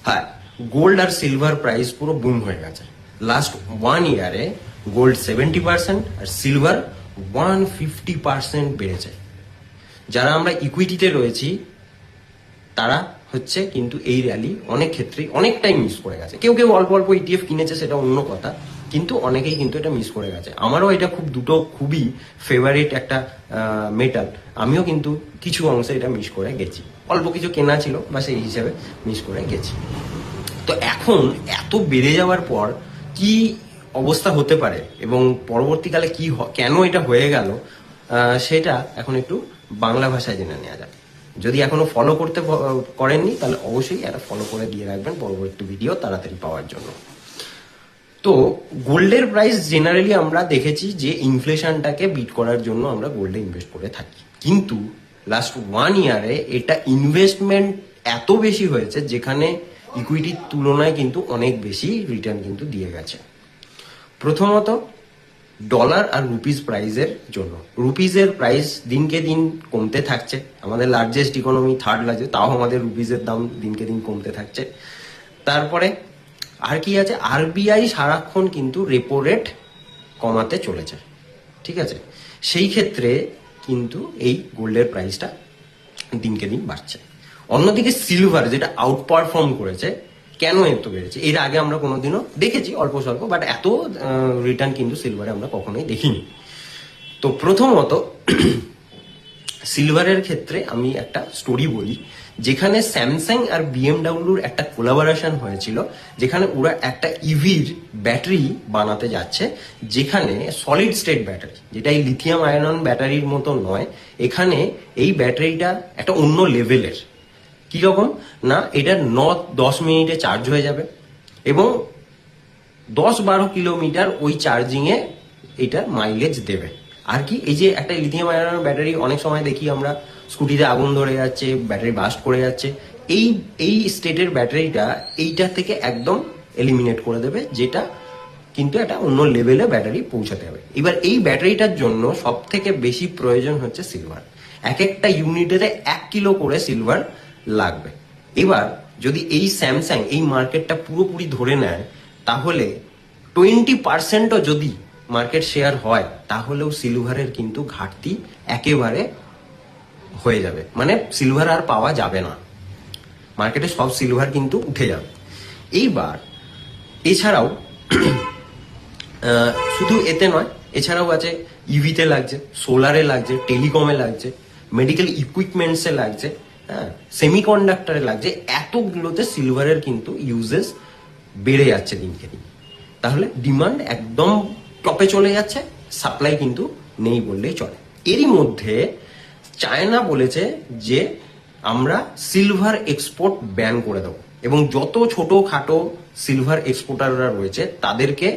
হ্যাঁ, গোল্ড আর silver price পুরো broom হয়ে গেছে। লাস্ট 1 ইয়ারে গোল্ড 70% আর সিলভার 150% বেড়েছে। যারা আমরা ইকুইটিতে রয়েছি তারা হচ্ছে কিন্তু এই র্যালি অনেক ক্ষেত্রেই অনেকটাই মিস করে গেছে। কেউ কেউ অল্প অল্প ইটিএফ কিনেছে, সেটা অন্য কথা, কিন্তু অনেকেই কিন্তু এটা মিস করে গেছে। আমারও এটা দুটো খুবই ফেভারিট একটা মেটাল, আমিও কিন্তু কিছু অংশে এটা মিস করে গেছি। অল্প কিছু কেনা ছিল বা সেই হিসাবে মিস করে গেছি। তো এখন এত বেড়ে যাওয়ার পর কি অবস্থা হতে পারে এবং পরবর্তীকালে কি কেন এটা হয়ে গেল, সেটা এখন একটু বাংলা ভাষায় জেনে নেওয়া যাক। যদি এখনো ফলো করেননি তাহলে অবশ্যই এটা ফলো করে দিয়ে রাখবেন পরবর্তী ভিডিও তাড়াতাড়ি পাওয়ার জন্য। তো গোল্ডের প্রাইস জেনারেলি আমরা দেখেছি যে ইনফ্লেশনটাকে বিট করার জন্য আমরা গোল্ডে ইনভেস্ট করে থাকি, কিন্তু লাস্ট 1 ইয়ারে এটা ইনভেস্টমেন্ট এত বেশি হয়েছে যেখানে ইকুইটির তুলনায় কিন্তু অনেক বেশি রিটার্ন কিন্তু দিয়ে গেছে। প্রথমত ডলার আর রুপিস প্রাইসের জন্য। রুপিসের প্রাইস দিনকে দিন কমতে থাকছে, আমাদের লার্জেস্ট ইকোনমি, থার্ড লার্জেস্ট, তাও আমাদের রুপিসের দাম দিনকে দিন কমতে থাকছে। তারপরে আর কি আছে, আরবিআই সারাক্ষণ কিন্তু রেপো রেট কমাতে চলেছে, ঠিক আছে। সেই ক্ষেত্রে কিন্তু এই গোল্ডের প্রাইসটা দিনকে দিন বাড়ছে। অন্যদিকে সিলভার যেটা আউট পারফর্ম করেছে, কেন এত বেড়েছে, এর আগে আমরা কোনোদিনও দেখেছি অল্প স্বল্প, বাট এত রিটার্ন কিন্তু সিলভারে আমরা কখনোই দেখিনি। তো প্রথমত সিলভারের ক্ষেত্রে আমি একটা স্টোরি বলি, যেখানে স্যামসাং আর বিএমডাব্লিউর একটা কোলাবোরেশন হয়েছিল, যেখানে ওরা একটা ইভির ব্যাটারি বানাতে যাচ্ছে, যেখানে সলিড স্টেট ব্যাটারি, যেটা এই লিথিয়াম আয়নন ব্যাটারির মতো নয়। এখানে এই ব্যাটারিটা একটা অন্য লেভেলের। কিরকম না, এটা 9-10 মিনিটে চার্জ হয়ে যাবে এবং 10-12 কিলোমিটার ওই চার্জিংয়ে এটা মাইলেজ দেবে। আর কি, এই যে একটা লিথিয়াম আয়রন ব্যাটারি অনেক সময় দেখি আমরা স্কুটিতে আগুন ধরে যাচ্ছে, ব্যাটারি বাস্ট করে যাচ্ছে, এই স্টেটের ব্যাটারিটা এইটা থেকে একদম এলিমিনেট করে দেবে, যেটা কিন্তু একটা অন্য লেভেলে ব্যাটারি পৌঁছাতে হবে। এবার এই ব্যাটারিটার জন্য সব থেকে বেশি প্রয়োজন হচ্ছে সিলভার। একটা ইউনিটেতে 1 কিলো করে সিলভার লাগবে। এবার যদি এই স্যামসাং এই মার্কেটটা পুরোপুরি ধরে নেয়, তাহলে 20%ও যদি মার্কেট শেয়ার হয়, তাহলেও সিলভারের কিন্তু ঘাটতি একেবারে হয়ে যাবে, মানে সিলভার আর পাওয়া যাবে না, মার্কেটে সব সিলভার কিন্তু উঠে যাবে। এইবার এছাড়াও শুধু এতে নয়, এছাড়াও আছে ইভিতে লাগছে, সোলারে লাগছে, টেলিকমে লাগছে, মেডিকেল ইকুইপমেন্টসে লাগছে, হ্যাঁ, সেমিকন্ডাক্টরে লাগছে। এতগুলোতে সিলভারের কিন্তু ইউজেস বেড়ে যাচ্ছে দিনকে দিন। তাহলে ডিমান্ড একদম টপে চলে যাচ্ছে, সাপ্লাই কিন্তু নেই বললেই চলে। এরই মধ্যে চায়না বলেছে যে আমরা সিলভার এক্সপোর্ট ব্যান করে দেবো, এবং যত ছোটখাটো সিলভার এক্সপোর্টাররা রয়েছে তাদেরকে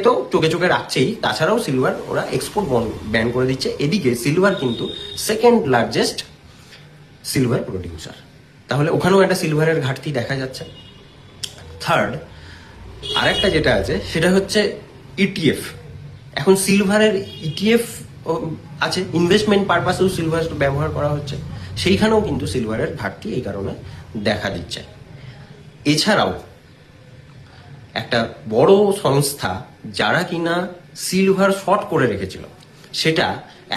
তো চোখে চোখে রাখছেই, তাছাড়াও সিলভার ওরা এক্সপোর্ট ব্যান করে দিচ্ছে। এদিকে সিলভার কিন্তু সেকেন্ড লার্জেস্ট সিলভার প্রডিউসার, তাহলে ওখানেও একটা সিলভারের ঘাটতি দেখা যাচ্ছে। থার্ড আরেকটা যেটা আছে সেটা হচ্ছে ইটিএফ। এখন সিলভারের ইটিএফ আছে, ইনভেস্টমেন্ট পারপাসেও সিলভার ব্যবহার করা হচ্ছে, সেইখানেও কিন্তু সিলভারের ঘাটতি এই কারণে দেখা দিচ্ছে। এছাড়াও একটা বড় সংস্থা যারা কিনা সিলভার শর্ট করে রেখেছিল, সেটা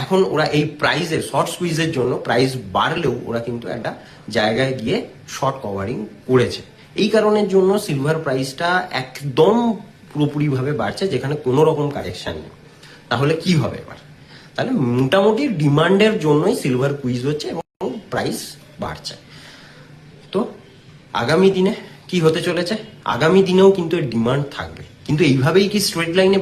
এখন ওরা এই প্রাইসের শর্ট স্কুইজের জন্য প্রাইস বাড়লেও ওরা কিন্তু একটা জায়গায় গিয়ে শর্ট কভারিং করেছে। এই কারণের জন্য সিলভার প্রাইসটা একদম পুরোপুরিভাবে বাড়ছে, যেখানে কোনো রকম কারেকশন নেই। তাহলে কি হবে এবার? তাহলে মোটামুটি ডিমান্ডের জন্যই সিলভার কুইজ হচ্ছে এবং প্রাইস বাড়ছে। তো আগামী দিনে কি হতে চলেছে? আগামী দিনেও কিন্তু এর ডিমান্ড থাকবে, কিন্তু এইভাবেই কি স্ট্রেট লাইনে